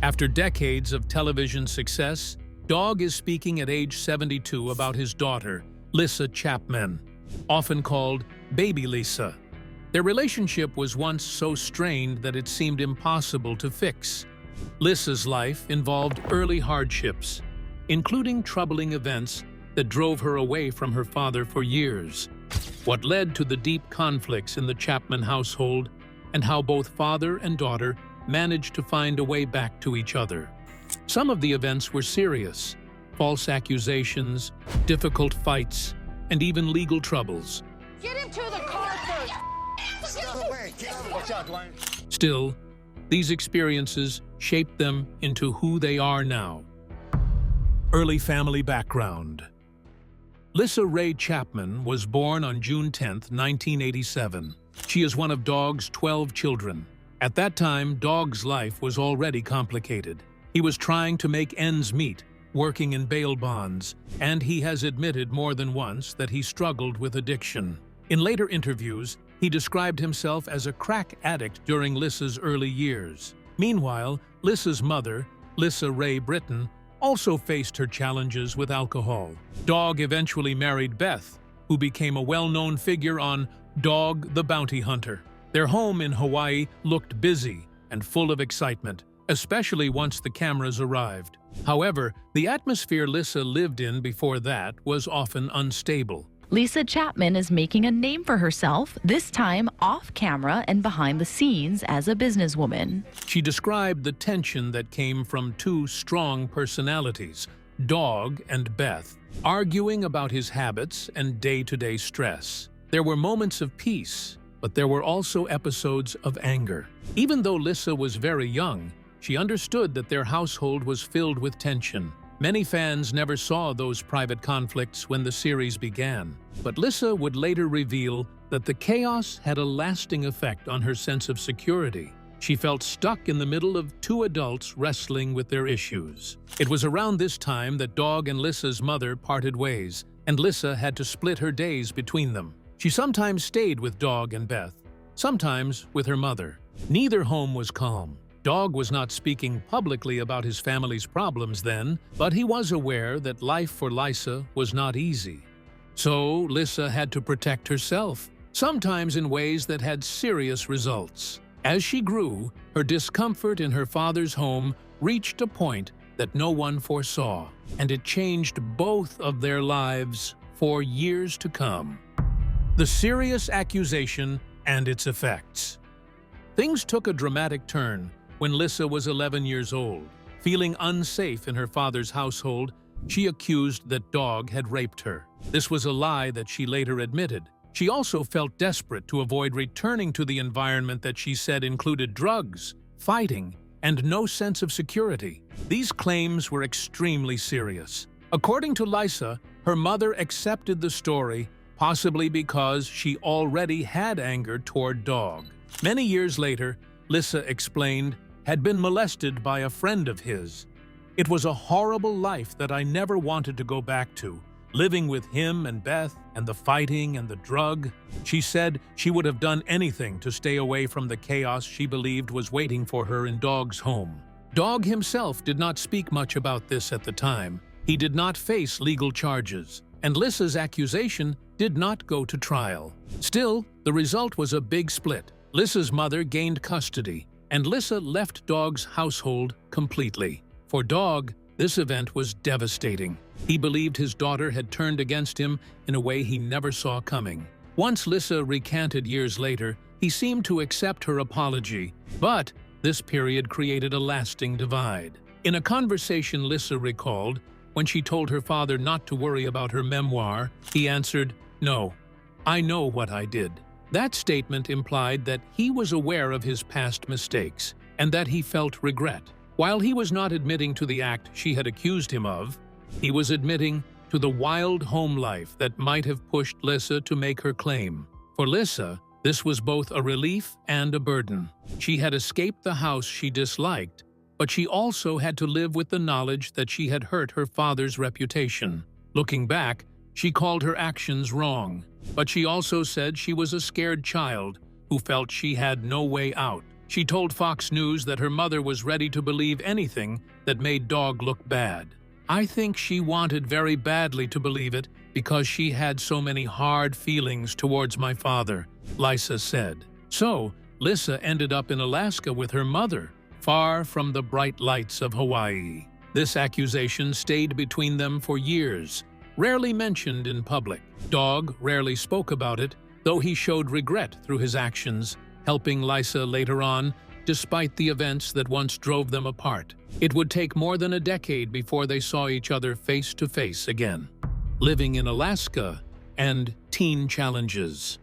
After decades of television success, Dog is speaking at age 72 about his daughter, Lyssa Chapman, often called Baby Lyssa. Their relationship was once so strained that it seemed impossible to fix. Lyssa's life involved early hardships, including troubling events that drove her away from her father for years. What led to the deep conflicts in the Chapman household and how both father and daughter managed to find a way back to each other. Some of the events were serious: false accusations, difficult fights, and even legal troubles. Get him to the car first! Still, these experiences shaped them into who they are now. Early family background. Lyssa Ray Chapman was born on June 10, 1987. She is one of Dog's 12 children. At that time, Dog's life was already complicated. He was trying to make ends meet, working in bail bonds, and he has admitted more than once that he struggled with addiction. In later interviews, he described himself as a crack addict during Lyssa's early years. Meanwhile, Lyssa's mother, Lyssa Ray Britton, also faced her challenges with alcohol. Dog eventually married Beth, who became a well-known figure on Dog the Bounty Hunter. Their home in Hawaii looked busy and full of excitement, especially once the cameras arrived. However, the atmosphere Lyssa lived in before that was often unstable. Lyssa Chapman is making a name for herself, this time off camera and behind the scenes as a businesswoman. She described the tension that came from two strong personalities, Dog and Beth, arguing about his habits and day-to-day stress. There were moments of peace, but there were also episodes of anger. Even though Lyssa was very young, she understood that their household was filled with tension. Many fans never saw those private conflicts when the series began, but Lyssa would later reveal that the chaos had a lasting effect on her sense of security. She felt stuck in the middle of two adults wrestling with their issues. It was around this time that Dog and Lyssa's mother parted ways, and Lyssa had to split her days between them. She sometimes stayed with Dog and Beth, sometimes with her mother. Neither home was calm. Dog was not speaking publicly about his family's problems then, but he was aware that life for Lyssa was not easy. So Lyssa had to protect herself, sometimes in ways that had serious results. As she grew, her discomfort in her father's home reached a point that no one foresaw, and it changed both of their lives for years to come. The serious accusation and its effects. Things took a dramatic turn when Lyssa was 11 years old. Feeling unsafe in her father's household, she accused that Dog had raped her. This was a lie that she later admitted. She also felt desperate to avoid returning to the environment that she said included drugs, fighting, and no sense of security. These claims were extremely serious. According to Lyssa, her mother accepted the story, possibly because she already had anger toward Dog. Many years later, Lyssa explained, had been molested by a friend of his. It was a horrible life that I never wanted to go back to, living with him and Beth and the fighting and the drug. She said she would have done anything to stay away from the chaos she believed was waiting for her in Dog's home. Dog himself did not speak much about this at the time. He did not face legal charges, and Lyssa's accusation did not go to trial. Still, the result was a big split. Lyssa's mother gained custody, and Lyssa left Dog's household completely. For Dog, this event was devastating. He believed his daughter had turned against him in a way he never saw coming. Once Lyssa recanted years later, he seemed to accept her apology, but this period created a lasting divide. In a conversation Lyssa recalled, when she told her father not to worry about her memoir, he answered, "No, I know what I did." That statement implied that he was aware of his past mistakes and that he felt regret. While he was not admitting to the act she had accused him of, he was admitting to the wild home life that might have pushed Lyssa to make her claim. For Lyssa, this was both a relief and a burden. She had escaped the house she disliked, but she also had to live with the knowledge that she had hurt her father's reputation. Looking back, she called her actions wrong, but she also said she was a scared child who felt she had no way out. She told Fox News that her mother was ready to believe anything that made Dog look bad. "I think she wanted very badly to believe it because she had so many hard feelings towards my father," Lyssa said. So, Lyssa ended up in Alaska with her mother, far from the bright lights of Hawaii. This accusation stayed between them for years, rarely mentioned in public. Dog rarely spoke about it, though he showed regret through his actions, helping Lyssa later on, despite the events that once drove them apart. It would take more than a decade before they saw each other face to face again. Living in Alaska and teen challenges.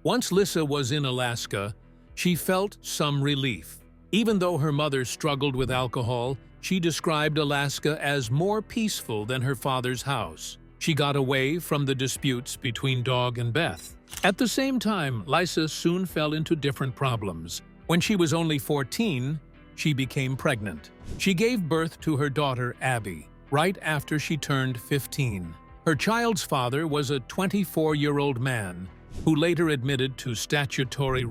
Once Lyssa was in Alaska, she felt some relief. Even though her mother struggled with alcohol, she described Alaska as more peaceful than her father's house. She got away from the disputes between Dog and Beth. At the same time, Lyssa soon fell into different problems. When she was only 14, she became pregnant. She gave birth to her daughter, Abby, right after she turned 15. Her child's father was a 24-year-old man who later admitted to statutory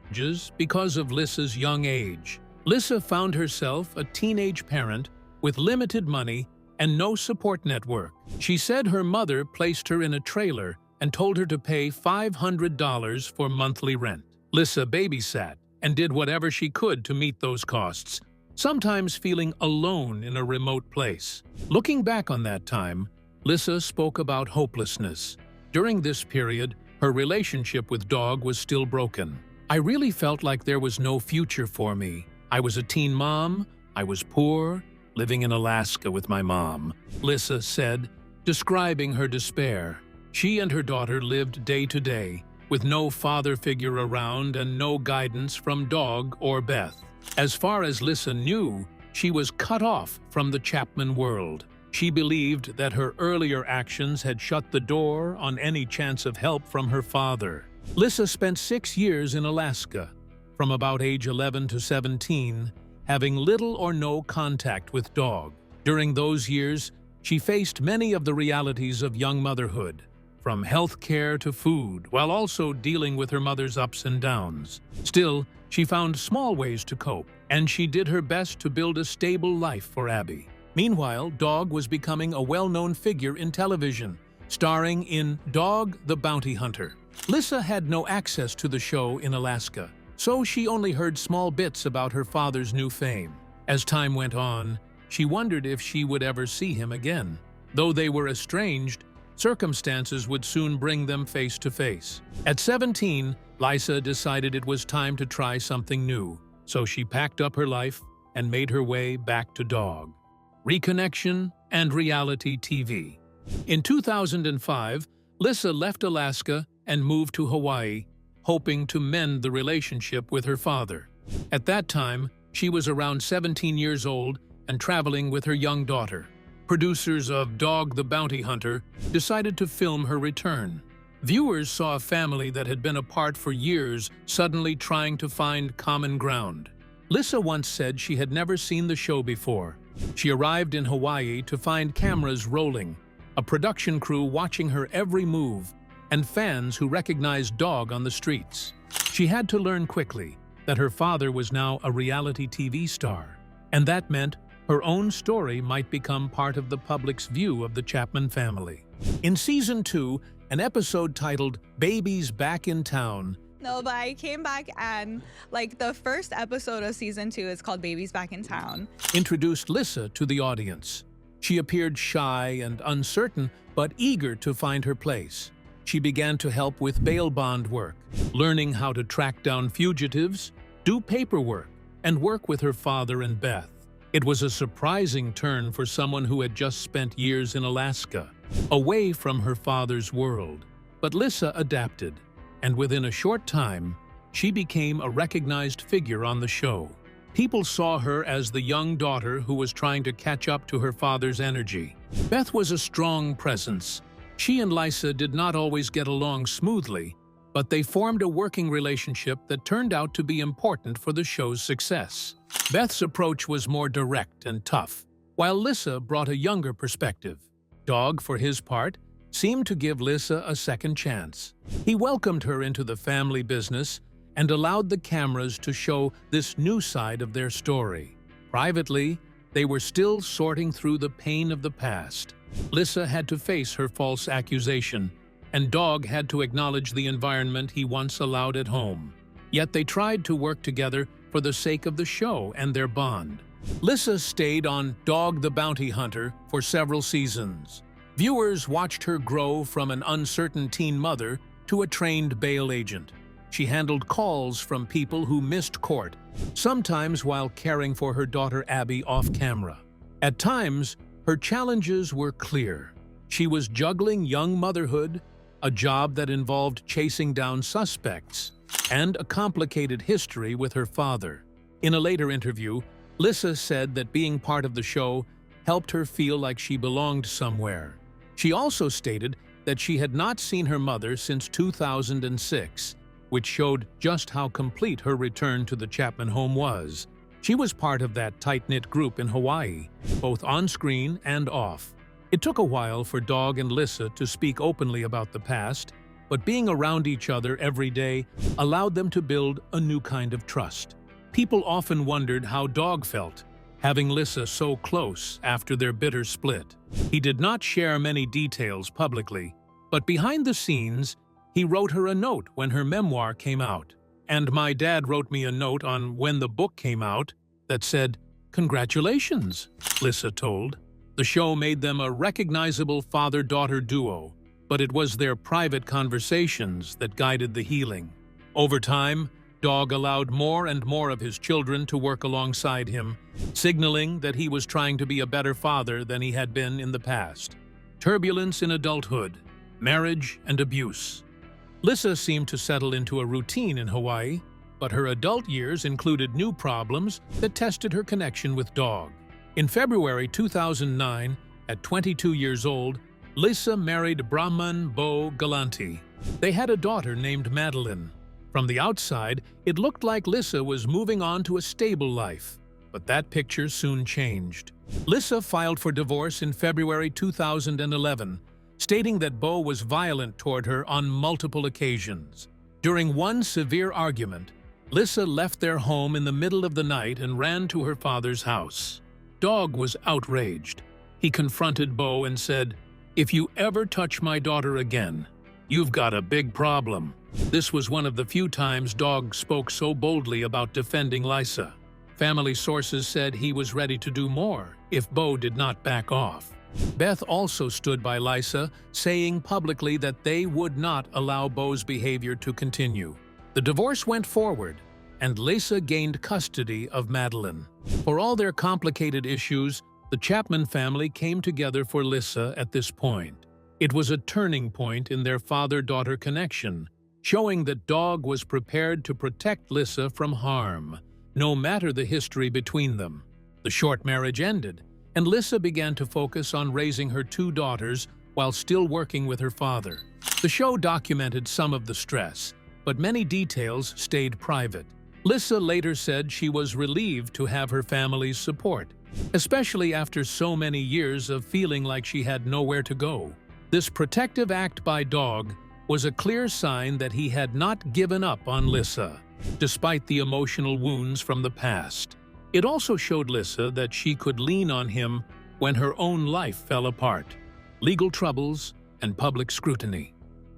charges because of Lyssa's young age. Lyssa found herself a teenage parent with limited money and no support network. She said her mother placed her in a trailer and told her to pay $500 for monthly rent. Lyssa babysat and did whatever she could to meet those costs, sometimes feeling alone in a remote place. Looking back on that time, Lyssa spoke about hopelessness. During this period, her relationship with Dog was still broken. "I really felt like there was no future for me. I was a teen mom, I was poor, living in Alaska with my mom," Lyssa said, describing her despair. She and her daughter lived day to day, with no father figure around and no guidance from Dog or Beth. As far as Lyssa knew, she was cut off from the Chapman world. She believed that her earlier actions had shut the door on any chance of help from her father. Lyssa spent 6 years in Alaska, from about age 11 to 17, having little or no contact with Dog. During those years, she faced many of the realities of young motherhood, from health care to food, while also dealing with her mother's ups and downs. Still, she found small ways to cope, and she did her best to build a stable life for Abby. Meanwhile, Dog was becoming a well-known figure in television, starring in Dog the Bounty Hunter. Lyssa had no access to the show in Alaska, so she only heard small bits about her father's new fame. As time went on, she wondered if she would ever see him again. Though they were estranged, circumstances would soon bring them face to face. At 17, Lyssa decided it was time to try something new, so she packed up her life and made her way back to Dog. Reconnection and reality TV. In 2005, Lyssa left Alaska and moved to Hawaii, hoping to mend the relationship with her father. At that time, she was around 17 years old and traveling with her young daughter. Producers of Dog the Bounty Hunter decided to film her return. Viewers saw a family that had been apart for years suddenly trying to find common ground. Lyssa once said she had never seen the show before. She arrived in Hawaii to find cameras rolling, a production crew watching her every move, and fans who recognized Dog on the streets. She had to learn quickly that her father was now a reality TV star, and that meant her own story might become part of the public's view of the Chapman family. In Season 2, an episode titled "Baby's Back in Town." No, but I came back and the first episode of Season 2 is called Baby's Back in Town. Introduced Lyssa to the audience. She appeared shy and uncertain, but eager to find her place. She began to help with bail bond work, learning how to track down fugitives, do paperwork, and work with her father and Beth. It was a surprising turn for someone who had just spent years in Alaska, away from her father's world. But Lyssa adapted, and within a short time, she became a recognized figure on the show. People saw her as the young daughter who was trying to catch up to her father's energy. Beth was a strong presence. She and Lyssa did not always get along smoothly, but they formed a working relationship that turned out to be important for the show's success. Beth's approach was more direct and tough, while Lyssa brought a younger perspective. Dog, for his part, seemed to give Lyssa a second chance. He welcomed her into the family business and allowed the cameras to show this new side of their story. Privately, they were still sorting through the pain of the past. Lyssa had to face her false accusation, and Dog had to acknowledge the environment he once allowed at home. Yet they tried to work together for the sake of the show and their bond. Lyssa stayed on Dog the Bounty Hunter for several seasons. Viewers watched her grow from an uncertain teen mother to a trained bail agent. She handled calls from people who missed court, sometimes while caring for her daughter Abby off camera. At times, her challenges were clear. She was juggling young motherhood, a job that involved chasing down suspects, and a complicated history with her father. In a later interview, Lyssa said that being part of the show helped her feel like she belonged somewhere. She also stated that she had not seen her mother since 2006, which showed just how complete her return to the Chapman home was. She was part of that tight-knit group in Hawaii, both on-screen and off. It took a while for Dog and Lyssa to speak openly about the past, but being around each other every day allowed them to build a new kind of trust. People often wondered how Dog felt, having Lyssa so close after their bitter split. He did not share many details publicly, but behind the scenes, he wrote her a note when her memoir came out. And my dad wrote me a note on when the book came out that said, "Congratulations," Lyssa told. The show made them a recognizable father-daughter duo, but it was their private conversations that guided the healing. Over time, Dog allowed more and more of his children to work alongside him, signaling that he was trying to be a better father than he had been in the past. Turbulence in adulthood, marriage, and abuse. Lyssa seemed to settle into a routine in Hawaii, but her adult years included new problems that tested her connection with Dog. In February 2009, at 22 years old, Lyssa married Brahman Bo Galanti. They had a daughter named Madeline. From the outside, it looked like Lyssa was moving on to a stable life, but that picture soon changed. Lyssa filed for divorce in February 2011, stating that Bo was violent toward her on multiple occasions. During one severe argument, Lyssa left their home in the middle of the night and ran to her father's house. Dog was outraged. He confronted Bo and said, "If you ever touch my daughter again, you've got a big problem." This was one of the few times Dog spoke so boldly about defending Lyssa. Family sources said he was ready to do more if Bo did not back off. Beth also stood by Lyssa, saying publicly that they would not allow Bo's behavior to continue. The divorce went forward, and Lyssa gained custody of Madeline. For all their complicated issues, the Chapman family came together for Lyssa at this point. It was a turning point in their father-daughter connection, showing that Dog was prepared to protect Lyssa from harm, no matter the history between them. The short marriage ended, and Lyssa began to focus on raising her two daughters while still working with her father. The show documented some of the stress, but many details stayed private. Lyssa later said she was relieved to have her family's support, especially after so many years of feeling like she had nowhere to go. This protective act by Dog was a clear sign that he had not given up on Lyssa, despite the emotional wounds from the past. It also showed Lyssa that she could lean on him when her own life fell apart, legal troubles, and public scrutiny.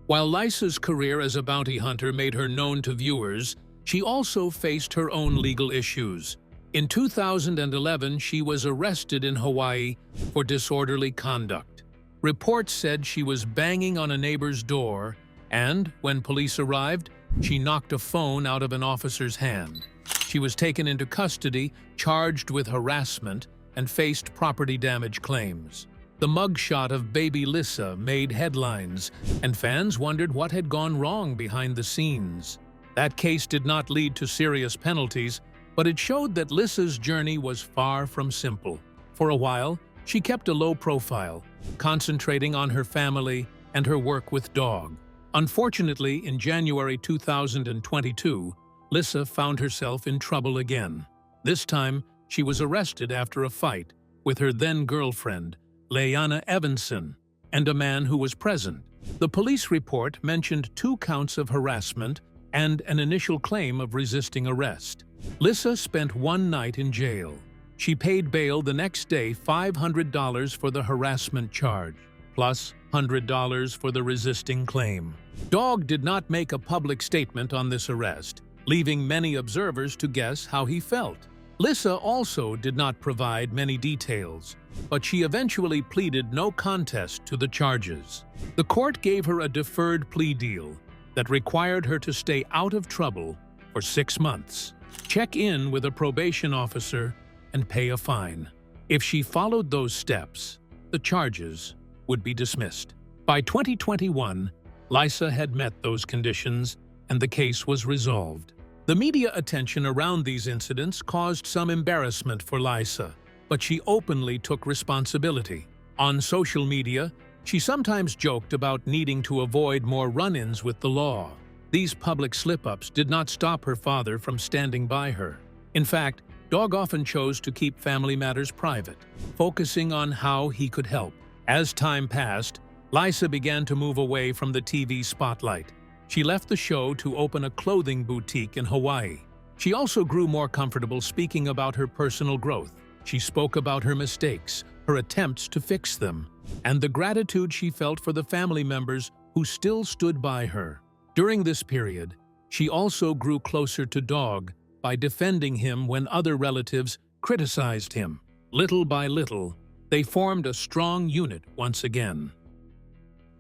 While Lyssa's career as a bounty hunter made her known to viewers, she also faced her own legal issues. In 2011, she was arrested in Hawaii for disorderly conduct. Reports said she was banging on a neighbor's door, and when police arrived, she knocked a phone out of an officer's hand. She was taken into custody, charged with harassment, and faced property damage claims. The mugshot of baby Lyssa made headlines, and fans wondered what had gone wrong behind the scenes. That case did not lead to serious penalties, but it showed that Lyssa's journey was far from simple. For a while, she kept a low profile, concentrating on her family and her work with Dog. Unfortunately, in January 2022, Lyssa found herself in trouble again. This time, she was arrested after a fight with her then-girlfriend, Leanna Evanson, and a man who was present. The police report mentioned 2 counts of harassment and an initial claim of resisting arrest. Lyssa spent one night in jail. She paid bail the next day, $500 for the harassment charge, plus $100 for the resisting claim. Dog did not make a public statement on this arrest, leaving many observers to guess how he felt. Lyssa also did not provide many details, but she eventually pleaded no contest to the charges. The court gave her a deferred plea deal that required her to stay out of trouble for 6 months, check in with a probation officer, and pay a fine. If she followed those steps, the charges would be dismissed. By 2021, Lyssa had met those conditions, and the case was resolved. The media attention around these incidents caused some embarrassment for Lyssa, but she openly took responsibility. On social media, she sometimes joked about needing to avoid more run-ins with the law. These public slip-ups did not stop her father from standing by her. In fact, Dog often chose to keep family matters private, focusing on how he could help. As time passed, Lyssa began to move away from the TV spotlight. She left the show to open a clothing boutique in Hawaii. She also grew more comfortable speaking about her personal growth. She spoke about her mistakes, her attempts to fix them, and the gratitude she felt for the family members who still stood by her. During this period, she also grew closer to Dog by defending him when other relatives criticized him. Little by little, they formed a strong unit once again.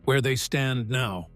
Where they stand now.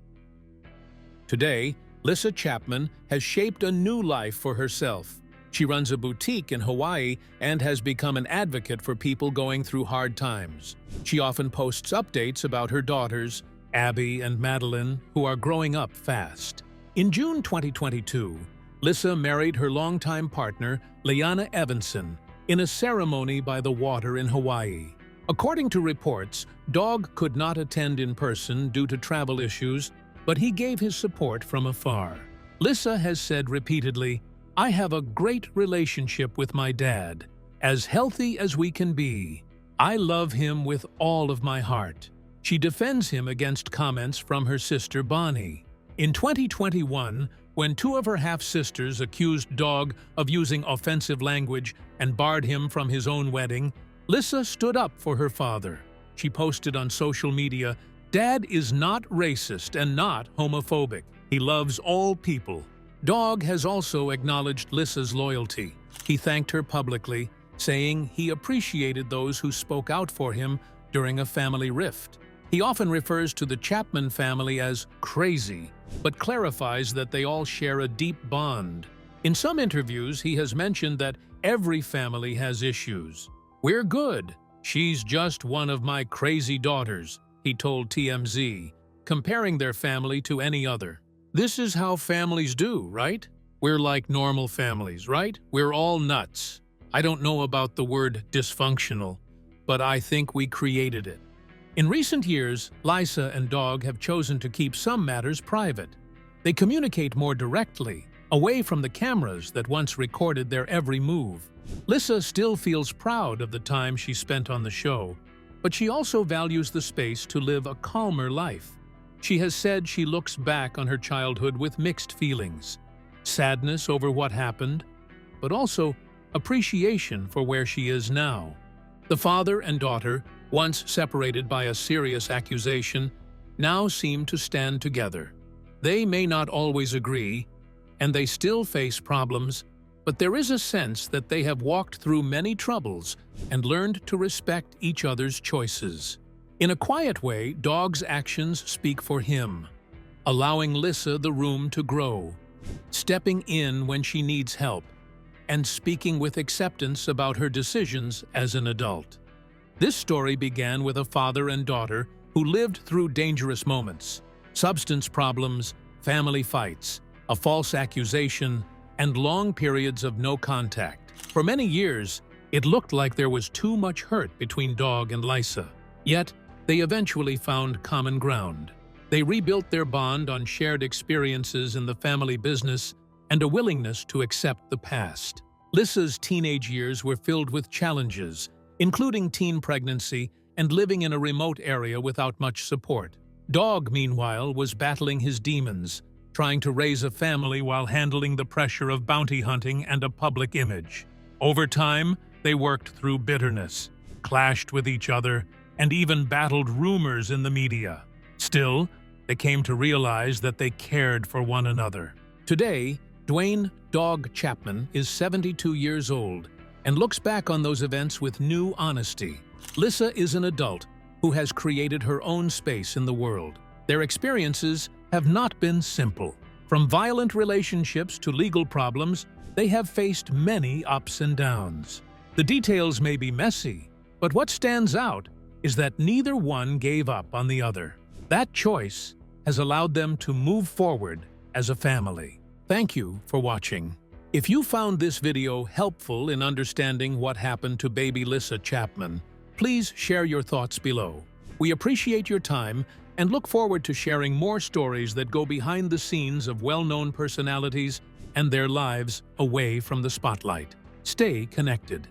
Today, Lyssa Chapman has shaped a new life for herself. She runs a boutique in Hawaii and has become an advocate for people going through hard times. She often posts updates about her daughters, Abby and Madeline, who are growing up fast. In June 2022, Lyssa married her longtime partner, Liana Evanson, in a ceremony by the water in Hawaii. According to reports, Dog could not attend in person due to travel issues, but he gave his support from afar. Lyssa has said repeatedly, "I have a great relationship with my dad, as healthy as we can be. I love him with all of my heart." She defends him against comments from her sister Bonnie. In 2021, when two of her half-sisters accused Dog of using offensive language and barred him from his own wedding, Lyssa stood up for her father. She posted on social media, "Dad is not racist and not homophobic. He loves all people." Dog has also acknowledged Lyssa's loyalty. He thanked her publicly, saying he appreciated those who spoke out for him during a family rift. He often refers to the Chapman family as crazy, but clarifies that they all share a deep bond. In some interviews, he has mentioned that every family has issues. "We're good. She's just one of my crazy daughters," he told TMZ, comparing their family to any other. This is how families do, right? We're like normal families, right? We're all nuts. I don't know about the word dysfunctional, but I think we created it. In recent years, Lyssa and Dog have chosen to keep some matters private. They communicate more directly, away from the cameras that once recorded their every move. Lyssa still feels proud of the time she spent on the show, but she also values the space to live a calmer life. She has said she looks back on her childhood with mixed feelings, sadness over what happened, but also appreciation for where she is now. The father and daughter, once separated by a serious accusation, now seem to stand together. They may not always agree, and they still face problems, but there is a sense that they have walked through many troubles and learned to respect each other's choices. In a quiet way, Dog's actions speak for him, allowing Lyssa the room to grow, stepping in when she needs help, and speaking with acceptance about her decisions as an adult. This story began with a father and daughter who lived through dangerous moments, substance problems, family fights, a false accusation, and long periods of no contact. For many years, it looked like there was too much hurt between Dog and Lyssa. Yet, they eventually found common ground. They rebuilt their bond on shared experiences in the family business and a willingness to accept the past. Lyssa's teenage years were filled with challenges, including teen pregnancy and living in a remote area without much support. Dog, meanwhile, was battling his demons, trying to raise a family while handling the pressure of bounty hunting and a public image. Over time, they worked through bitterness, clashed with each other, and even battled rumors in the media. Still, they came to realize that they cared for one another. Today, Dwayne "Dog" Chapman is 72 years old and looks back on those events with new honesty. Lyssa is an adult who has created her own space in the world. Their experiences have not been simple. From violent relationships to legal problems, they have faced many ups and downs. The details may be messy, but what stands out is that neither one gave up on the other. That choice has allowed them to move forward as a family. Thank you for watching. If you found this video helpful in understanding what happened to baby Lyssa Chapman, please share your thoughts below. We appreciate your time and look forward to sharing more stories that go behind the scenes of well-known personalities and their lives away from the spotlight. Stay connected.